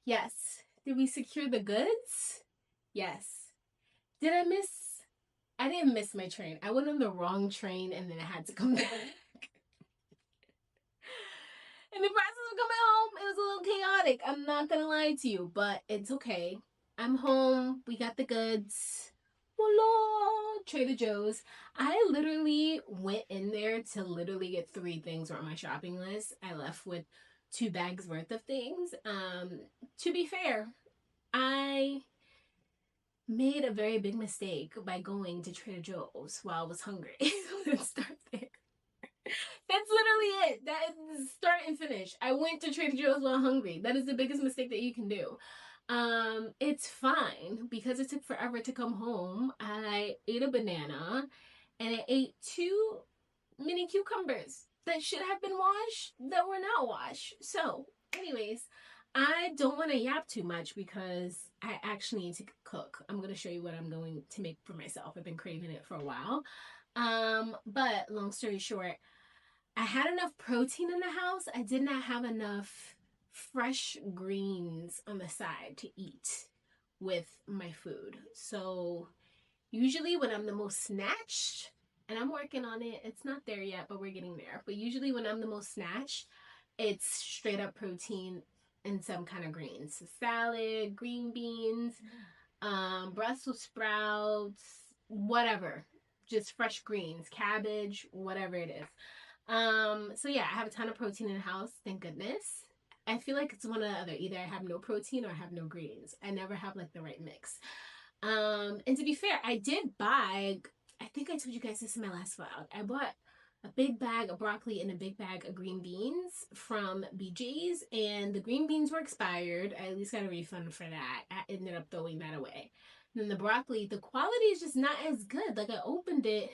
Yes. Did we secure the goods? Yes. Did I miss? I didn't miss my train. I went on the wrong train and then I had to come back. In the process of coming home, it was a little chaotic. I'm not gonna lie to you, but it's okay. I'm home. We got the goods. Voila! Trader Joe's. I literally went in there to literally get 3 things on my shopping list. I left with 2 bags worth of things. To be fair, I made a very big mistake by going to Trader Joe's while I was hungry. Let's start there. That's literally it. That is start and finish. I went to Trader Joe's while hungry. That is the biggest mistake that you can do. It's fine because it took forever to come home. I ate a banana and I ate 2 mini cucumbers that should have been washed that were not washed. So, anyways, I don't want to yap too much because I actually need to cook. I'm going to show you what I'm going to make for myself. I've been craving it for a while. But long story short, I had enough protein in the house. I did not have enough fresh greens on the side to eat with my food. So usually when I'm the most snatched, and I'm working on it, it's not there yet, but we're getting there. But usually when I'm the most snatched, it's straight up protein and some kind of greens. So salad, green beans, Brussels sprouts, whatever. Just fresh greens, cabbage, whatever it is. So yeah, I have a ton of protein in the house, thank goodness. I feel like it's one or the other. Either I have no protein or I have no greens. I never have like the right mix. And to be fair, I did buy, I think I told you guys this in my last vlog. I bought a big bag of broccoli and a big bag of green beans from BJ's, and the green beans were expired. I at least got a refund for that. I ended up throwing that away. And then the broccoli, the quality is just not as good. Like I opened it,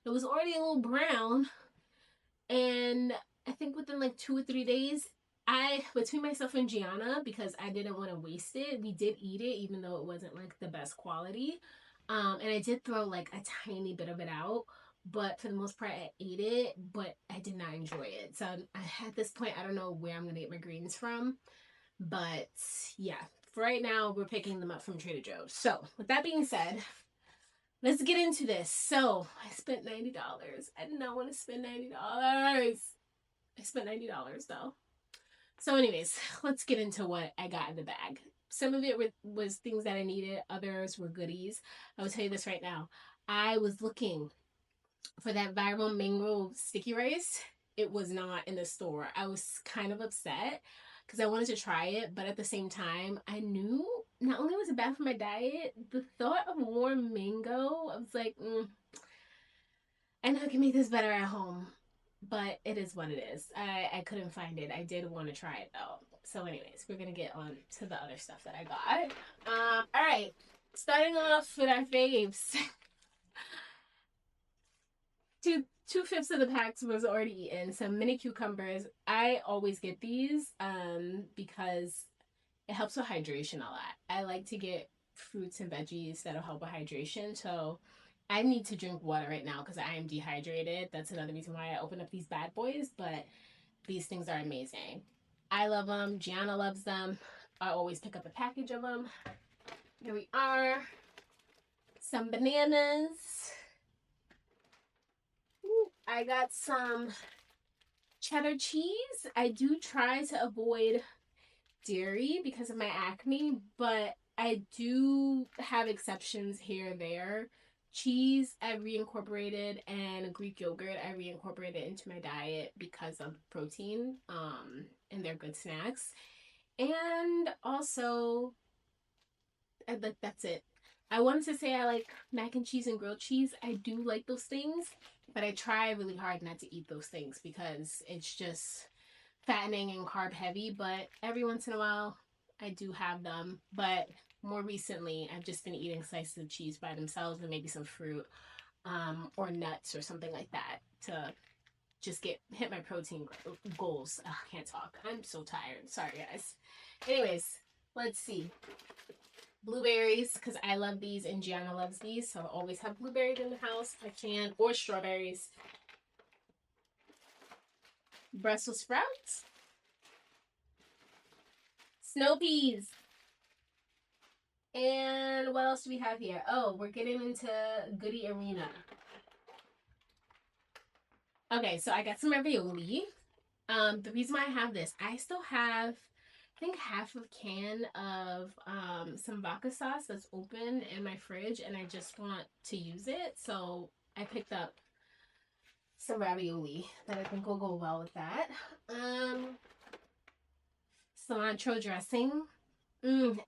it was already a little brown. And I think within like 2 or 3 days, between myself and Gianna, because I didn't want to waste it, we did eat it, even though it wasn't like the best quality. And I did throw like a tiny bit of it out, but for the most part, I ate it, but I did not enjoy it. So at this point, I don't know where I'm going to get my greens from. But yeah, for right now, we're picking them up from Trader Joe's. So with that being said, let's get into this. So I spent $90. I did not want to spend $90. I spent $90 though. So anyways, let's get into what I got in the bag. Some of it was things that I needed. Others were goodies. I will tell you this right now. I was looking for that viral mango sticky rice. It was not in the store. I was kind of upset because I wanted to try it, but at the same time, I knew not only was it bad for my diet, the thought of warm mango, I was like, I know I can make this better at home, but it is what it is. I couldn't find it. I did want to try it though. So anyways, we're gonna get on to the other stuff that I got. All right, starting off with our faves. Two-fifths of the packs was already eaten. Some mini cucumbers. I always get these because it helps with hydration a lot. I like to get fruits and veggies that'll help with hydration. So I need to drink water right now because I am dehydrated. That's another reason why I open up these bad boys. But these things are amazing. I love them. Gianna loves them. I always pick up a package of them. Here we are. Some bananas. Ooh, I got some cheddar cheese. I do try to avoid dairy because of my acne, but I do have exceptions here and there. Cheese I reincorporated, and Greek yogurt I reincorporated into my diet because of protein, and they're good snacks. And also, that's it. I wanted to say I like mac and cheese and grilled cheese. I do like those things, but I try really hard not to eat those things because it's just fattening and carb heavy. But every once in a while, I do have them. But more recently, I've just been eating slices of cheese by themselves and maybe some fruit, or nuts or something like that to just hit my protein goals. Ugh, I can't talk. I'm so tired. Sorry, guys. Anyways, let's see. Blueberries, because I love these and Gianna loves these, so I always have blueberries in the house if I can, or strawberries. Brussels sprouts, Snow peas. And what else do we have here? Oh, we're getting into Goody Arena. Okay, so I got some ravioli. The reason why I have this, I still have, I think half of a can of some vodka sauce that's open in my fridge, and I just want to use it. So I picked up some ravioli that I think will go well with that. Cilantro dressing.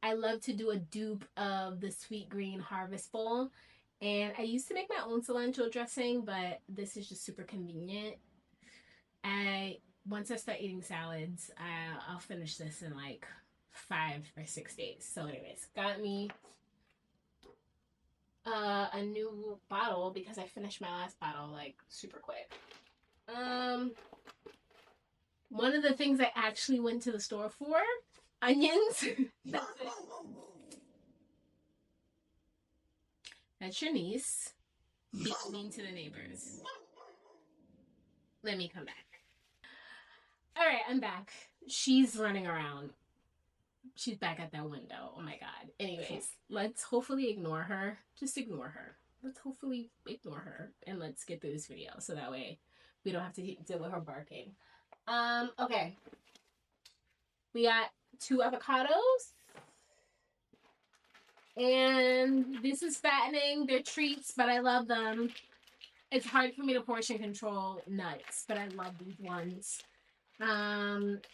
I love to do a dupe of the Sweet Green Harvest Bowl. And I used to make my own cilantro dressing, but this is just super convenient. I Once I start eating salads, I'll finish this in like 5 or 6 days. So, anyways, got me a new bottle because I finished my last bottle like super quick. Um, One of the things I actually went to the store for, onions. That's your niece being mean to the neighbors. Let me come back. All right, I'm back. She's running around. She's back at that window. Oh my god. Anyways, let's hopefully ignore her. Just ignore her. Let's hopefully ignore her and let's get through this video so that way we don't have to deal with her barking. Okay. We got 2 avocados. And this is fattening. They're treats, but I love them. It's hard for me to portion control nuts, but I love these ones.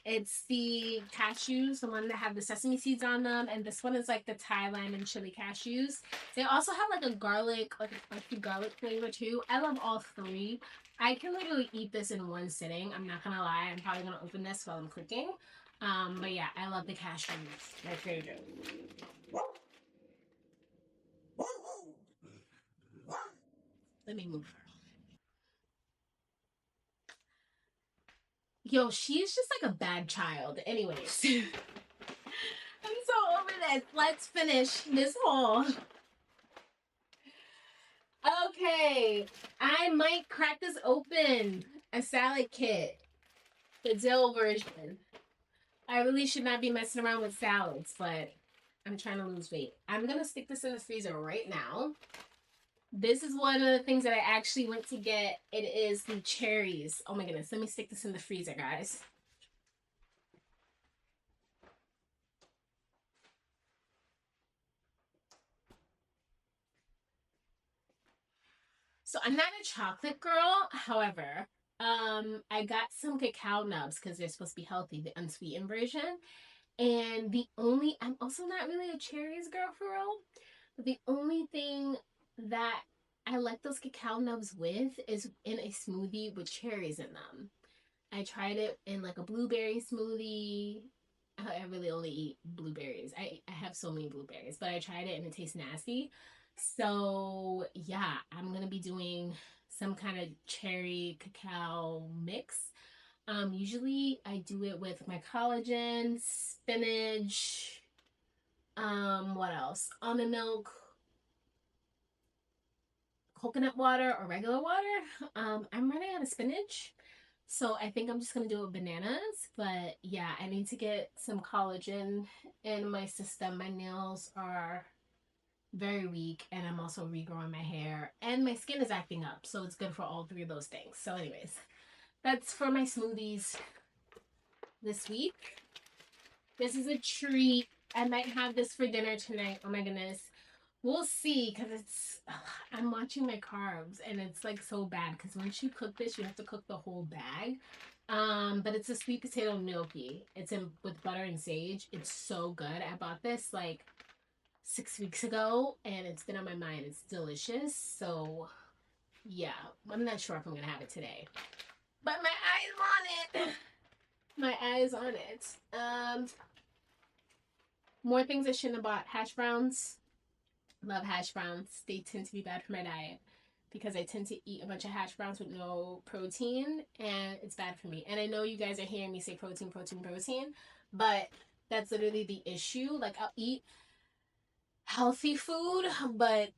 It's the cashews, the one that have the sesame seeds on them, and this one is like the Thai lime and chili cashews. They also have like a garlic, like a spicy garlic flavor too. I love all three. I can literally eat this in one sitting. I'm not gonna lie. I'm probably gonna open this while I'm cooking. But yeah, I love the cashews. My favorite. Let me move her. Yo, she's just like a bad child. Anyways. I'm so over this. Let's finish this haul. Okay, I might crack this open. A salad kit. The dill version. I really should not be messing around with salads, but I'm trying to lose weight. I'm going to stick this in the freezer right now. This is one of the things that I actually went to get. It is the cherries. Oh my goodness. Let me stick this in the freezer, guys. So I'm not a chocolate girl. However, I got some cacao nubs because they're supposed to be healthy, the unsweetened version. And I'm also not really a cherries girl for real. But the only thing that I like those cacao nubs with is in a smoothie with cherries in them. I tried it in like a blueberry smoothie. I really only eat blueberries. I have so many blueberries, but I tried it and it tastes nasty. So yeah, I'm gonna be doing some kind of cherry cacao mix. Usually I do it with my collagen, spinach, what else? Almond milk, coconut water, or regular water. I'm running out of spinach. So I think I'm just gonna do it with bananas. But yeah, I need to get some collagen in my system. My nails are very weak and I'm also regrowing my hair and my skin is acting up. So it's good for all three of those things. So anyways, that's for my smoothies this week. This is a treat. I might have this for dinner tonight. Oh my goodness. We'll see because I'm watching my carbs and it's like so bad because once you cook this, you have to cook the whole bag. But it's a sweet potato gnocchi. It's in with butter and sage. It's so good. I bought this like 6 weeks ago and it's been on my mind. It's delicious. So yeah, I'm not sure if I'm gonna have it today. But my eye is on it. My eye is on it. More things I shouldn't have bought. Hash browns. Love hash browns. They tend to be bad for my diet because I tend to eat a bunch of hash browns with no protein and it's bad for me. And I know you guys are hearing me say protein, protein, protein, but that's literally the issue. Like I'll eat healthy food, but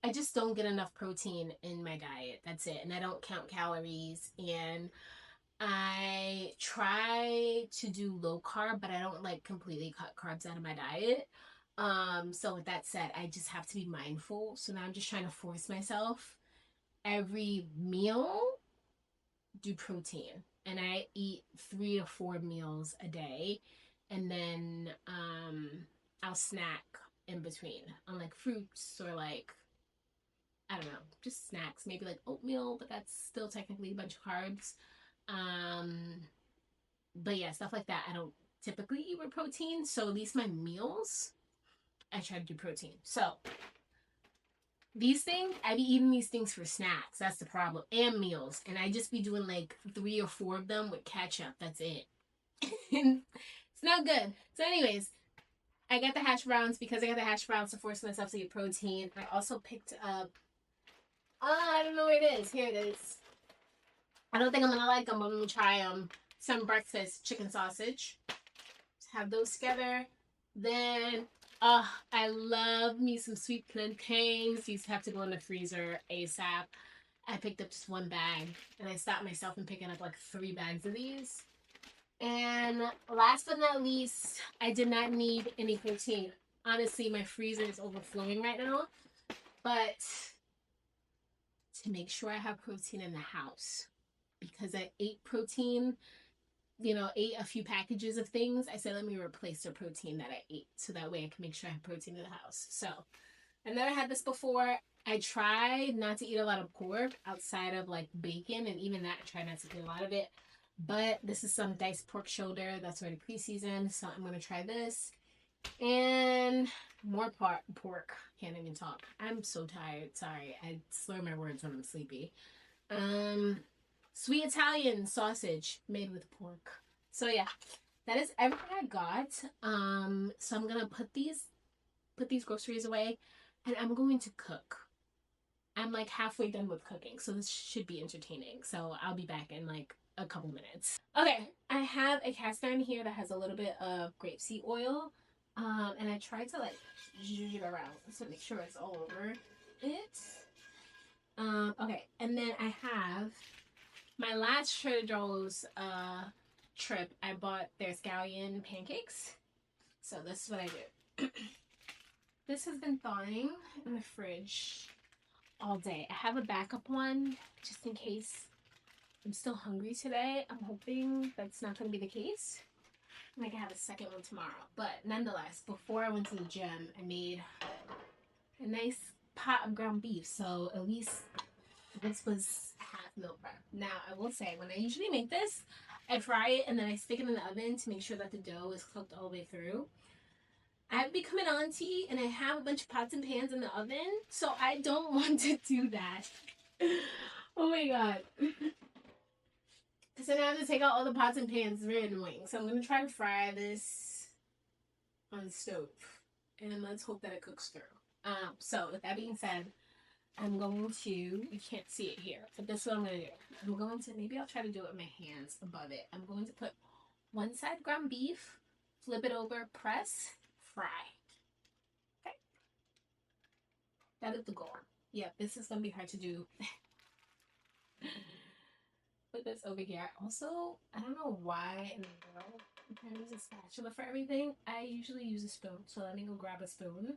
I just don't get enough protein in my diet. That's it. And I don't count calories and I try to do low carb, but I don't like completely cut carbs out of my diet. So with that said, I just have to be mindful. So now I'm just trying to force myself every meal do protein. And I eat 3 to 4 meals a day. And then I'll snack in between on like fruits or like I don't know, just snacks, maybe like oatmeal, but that's still technically a bunch of carbs. Um, but yeah, stuff like that. I don't typically eat with protein, so at least my meals, I try to do protein. So these things, I be eating these things for snacks. That's the problem, and meals, and I just be doing like 3 or 4 of them with ketchup. That's it. It's not good. So, anyways, I got the hash browns because I got the hash browns to force myself to eat protein. I also picked up. I don't know where it is. Here it is. I don't think I'm gonna like them, but I'm gonna try them. Some breakfast chicken sausage. Have those together. Then, I love me some sweet plantains. These have to go in the freezer ASAP. I picked up just 1 bag, and I stopped myself from picking up like 3 bags of these. And last but not least, I did not need any protein. Honestly, my freezer is overflowing right now, but to make sure I have protein in the house, because I ate protein, ate a few packages of things. I said, let me replace the protein that I ate so that way I can make sure I have protein in the house. So I've never had this before. I try not to eat a lot of pork outside of like bacon, and even that, I try not to eat a lot of it. But this is some diced pork shoulder that's already pre-seasoned, so I'm gonna try this. And more pork. Can't even talk. I'm so tired. Sorry, I slur my words when I'm sleepy. Um, Sweet Italian sausage made with pork. So yeah, that is everything I got. So I'm gonna put these groceries away, and I'm going to cook. I'm like halfway done with cooking, so this should be entertaining. So I'll be back in like a couple minutes. Okay, I have a cast iron here that has a little bit of grapeseed oil. And I tried to like zhuzh it around to make sure it's all over it. Okay, and then I have my last Trader Joe's trip. I bought their scallion pancakes. So this is what I did. This has been thawing in the fridge all day. I have a backup one just in case I'm still hungry today. I'm hoping that's not going to be the case. I can have a second one tomorrow. But nonetheless, before I went to the gym, I made a nice pot of ground beef. So at least this was half meal prep. Now, I will say, when I usually make this, I fry it and then I stick it in the oven to make sure that the dough is cooked all the way through. I've become an auntie and I have a bunch of pots and pans in the oven, so I don't want to do that. Oh my god. Because then I have to take out all the pots and pans. It's very annoying. So I'm going to try to fry this on the stove. And let's hope that it cooks through. So with that being said, I'm going to, you can't see it here, but this is what I'm going to do. I'm going to, maybe I'll try to do it with my hands above it. I'm going to put one side ground beef, flip it over, press, fry. Okay. That is the goal. Yeah, this is going to be hard to do. Put this over here. Also, I don't know why in the world I use a spatula for everything. I usually use a spoon, so let me go grab a spoon.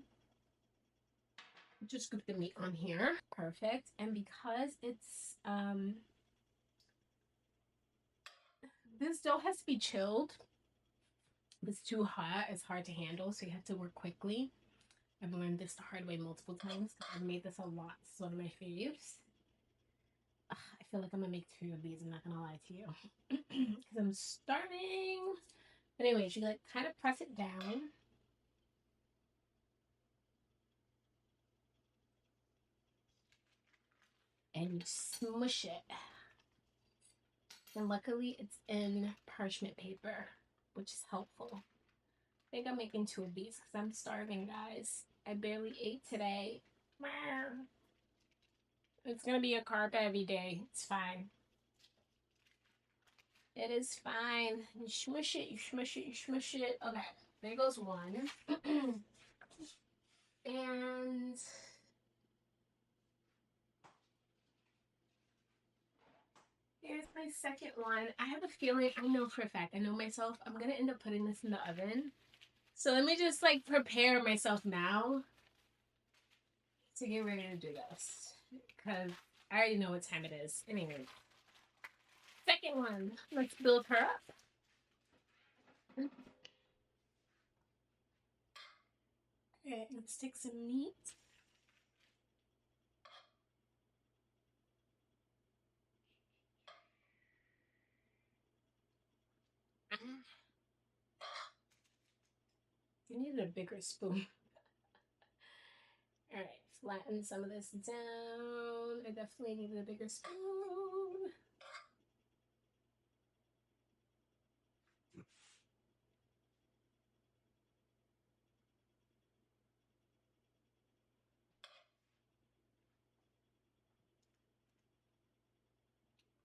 Just scoop the meat on here. Perfect. And because it's this dough has to be chilled. If it's too hot, it's hard to handle, so you have to work quickly. I've learned this the hard way multiple times. I've made this a lot. It's one of my faves. I feel like I'm gonna make 2 of these. I'm not gonna lie to you, because I'm starving. But anyways, you like kind of press it down. And you smush it. And luckily it's in parchment paper, which is helpful. I think I'm making 2 of these because I'm starving, guys. I barely ate today. It's gonna be a carb heavy day. It's fine. It is fine. You smush it, you smush it, you smush it. Okay, there goes one. And here's my second one. I have a feeling, I know for a fact, I know myself, I'm gonna end up putting this in the oven. So let me just like prepare myself now to get ready to do this. Because I already know what time it is. Anyway, second one. Let's build her up. Okay, let's take some meat. I needed a bigger spoon. All right, flatten some of this down. I definitely needed a bigger spoon.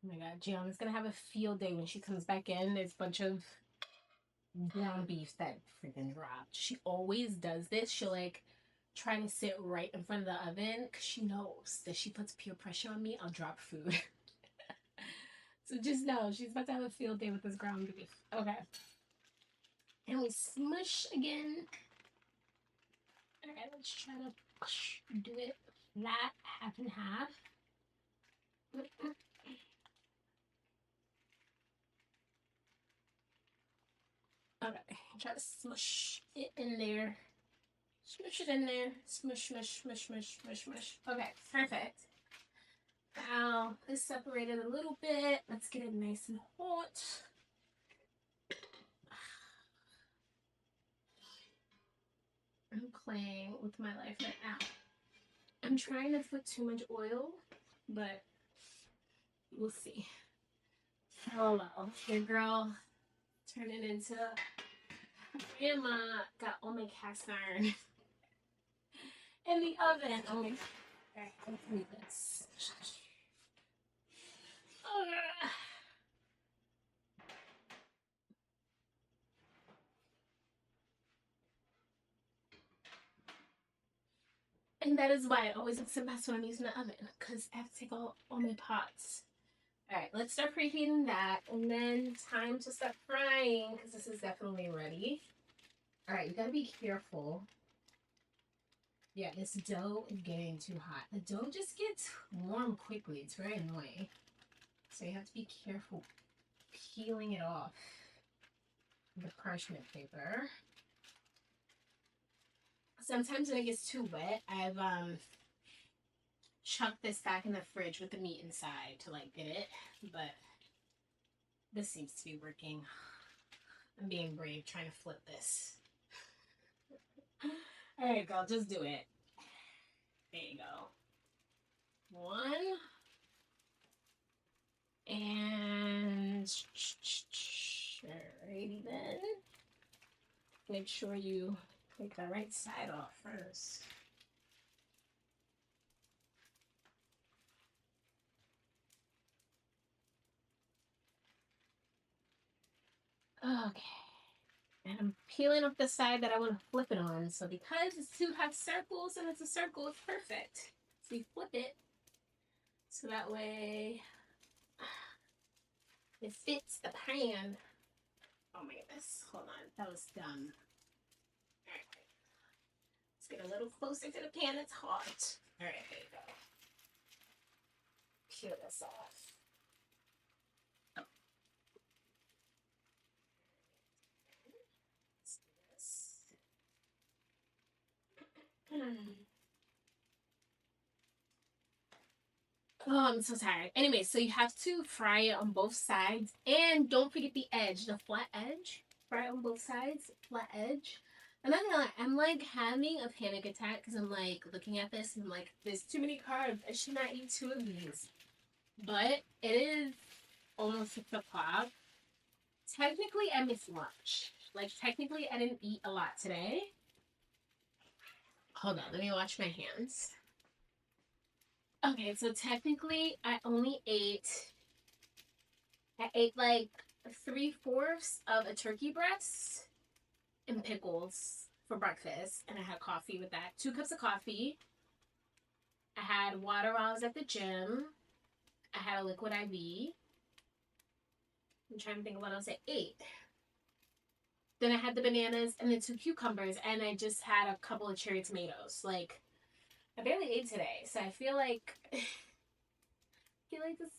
Oh my god, Gianna's gonna have a field day when she comes back in. There's a bunch of ground beef that freaking dropped. She always does this. She'll like try to sit right in front of the oven because she knows that she puts peer pressure on me, I'll drop food. So just know she's about to have a field day with this ground beef. Okay. And we smush again. Alright, let's try to do it flat, half and half. Okay, try to smush it in there. Smush it in there. Smush, smush, smush, smush, smush, smush. Okay, perfect. Now, this separated a little bit. Let's get it nice and hot. I'm playing with my life right now. I'm trying to put too much oil, but we'll see. Oh well, your girl turning into grandma got all my cast iron in the oven. Oh my god. Alright, let's do this. And that is why it always looks the best when I'm using the oven, because I have to take all my pots. Alright, let's start preheating that, and then time to start frying, because this is definitely ready. Alright, you gotta be careful. Yeah, this dough is getting too hot. The dough just gets warm quickly. It's very annoying. So you have to be careful peeling it off the parchment paper. Sometimes when it gets too wet, I've chucked this back in the fridge with the meat inside to like get it, but this seems to be working. I'm being brave trying to flip this. All right, girl, just do it. There you go. One. And alrighty then. Make sure you take the right side off first. Okay. And I'm peeling off the side that I want to flip it on. So because it's two half circles and it's a circle, it's perfect. So you flip it. So that way it fits the pan. Oh my goodness. Hold on. That was dumb. Alright. Let's get a little closer to the pan. It's hot. Alright, there you go. Peel this off. Oh, I'm so tired. Anyway, so you have to fry it on both sides. And don't forget the edge, the flat edge. Fry it on both sides, flat edge. I'm not gonna lie, I'm like having a panic attack because I'm like looking at this and I'm like, there's too many carbs. I should not eat two of these. But it is almost 6 o'clock. Technically, I missed lunch. Like, technically, I didn't eat a lot today. Hold on, let me wash my hands. Okay, so technically, I ate like 3/4 of a turkey breast and pickles for breakfast, and I had coffee with that. 2 cups of coffee. I had water while I was at the gym. I had a liquid IV. I'm trying to think of what else I ate. Then I had the bananas and the 2 cucumbers, and I just had a couple of cherry tomatoes. Like, I barely ate today, so I feel like this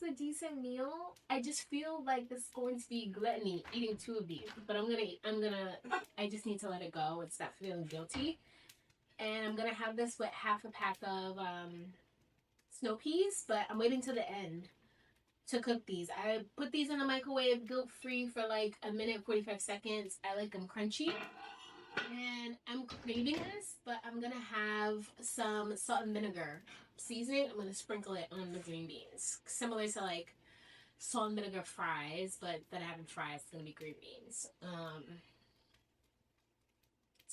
is a decent meal. I just feel like this is going to be gluttony eating 2 of these, but I just need to let it go and stop feeling guilty. And I'm gonna have this with half a pack of snow peas, but I'm waiting till the end to cook these. I put these in the microwave guilt free for like a minute 45 seconds. I like them crunchy. And I'm craving this, but I'm gonna have some salt and vinegar seasoning. I'm gonna sprinkle it on the green beans, similar to like salt and vinegar fries, but that I haven't fried. It's gonna be green beans. To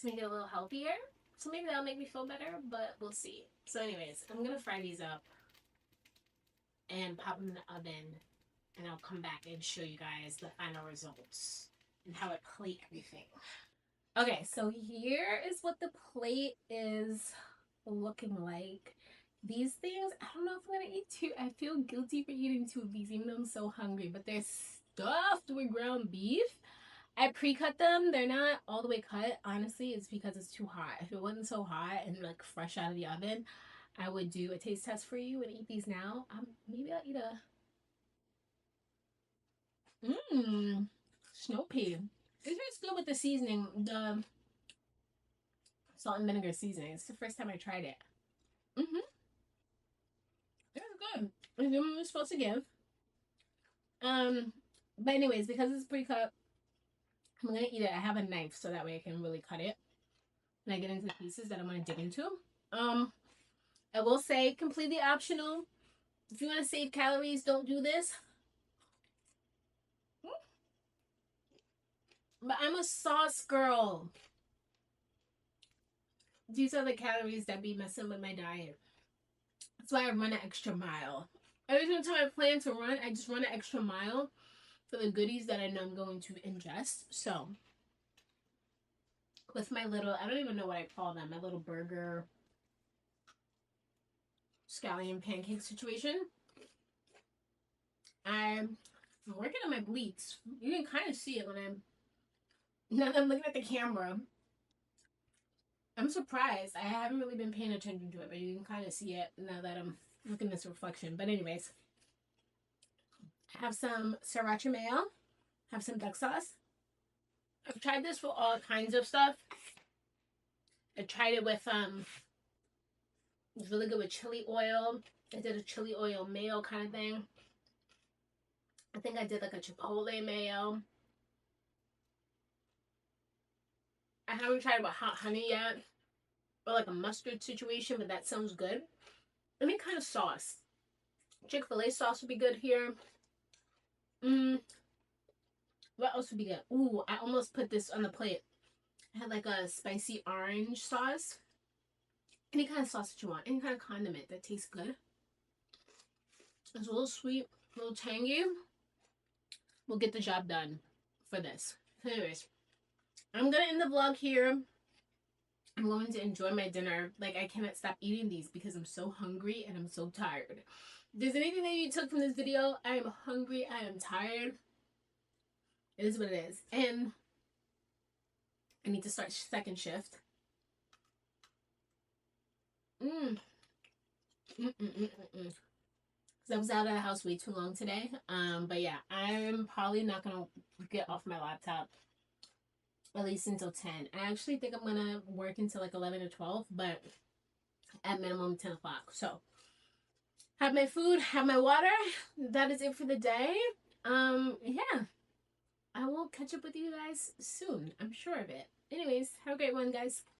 make it a little healthier. So maybe that'll make me feel better, but we'll see. So, anyways, I'm gonna fry these up and pop them in the oven, and I'll come back and show you guys the final results and how I plate everything. Okay, so here is what the plate is looking like. These things, I don't know if I'm gonna eat 2. I feel guilty for eating 2 of these, even though I'm so hungry, but they're stuffed with ground beef. I pre-cut them. They're not all the way cut. Honestly, it's because it's too hot. If it wasn't so hot and like fresh out of the oven, I would do a taste test for you and eat these now. Maybe I'll eat a snow pea. It tastes good with the seasoning, the salt and vinegar seasoning. It's the first time I tried it. It's good. It's doing what it's supposed to give. But anyways, because it's pre-cut, I'm gonna eat it. I have a knife so that way I can really cut it when I get into the pieces that I'm gonna dig into. I will say completely optional. If you want to save calories, don't do this. But I'm a sauce girl. These are the calories that be messing with my diet. That's why I run an extra mile. Every single time I plan to run, I just run an extra mile for the goodies that I know I'm going to ingest. So, with my little, I don't even know what I call them, my little burger scallion pancake situation, I'm working on my bleats. You can kind of see it now that I'm looking at the camera. I'm surprised. I haven't really been paying attention to it, but you can kind of see it now that I'm looking at this reflection. But anyways, I have some sriracha mayo, have some duck sauce. I've tried this for all kinds of stuff. I tried it with it's really good with chili oil. I did a chili oil mayo kind of thing. I think I did like a chipotle mayo. I haven't tried it with hot honey yet, or like a mustard situation, but that sounds good. Any kind of sauce. Chick-fil-A sauce would be good here. What else would be good? Ooh, I almost put this on the plate. I had like a spicy orange sauce. Any kind of sauce that you want. Any kind of condiment that tastes good. It's a little sweet, a little tangy. We'll get the job done for this. Anyways, I'm going to end the vlog here. I'm going to enjoy my dinner. Like, I cannot stop eating these because I'm so hungry and I'm so tired. If there's anything that you took from this video, I am hungry. I am tired. It is what it is. And I need to start second shift. Because I was out of the house way too long today. But yeah, I'm probably not gonna get off my laptop at least until 10. I actually think I'm gonna work until like 11 or 12, but at minimum 10 o'clock. So have my food, have my water. That is it for the day. Yeah. I will catch up with you guys soon. I'm sure of it. Anyways, have a great one, guys.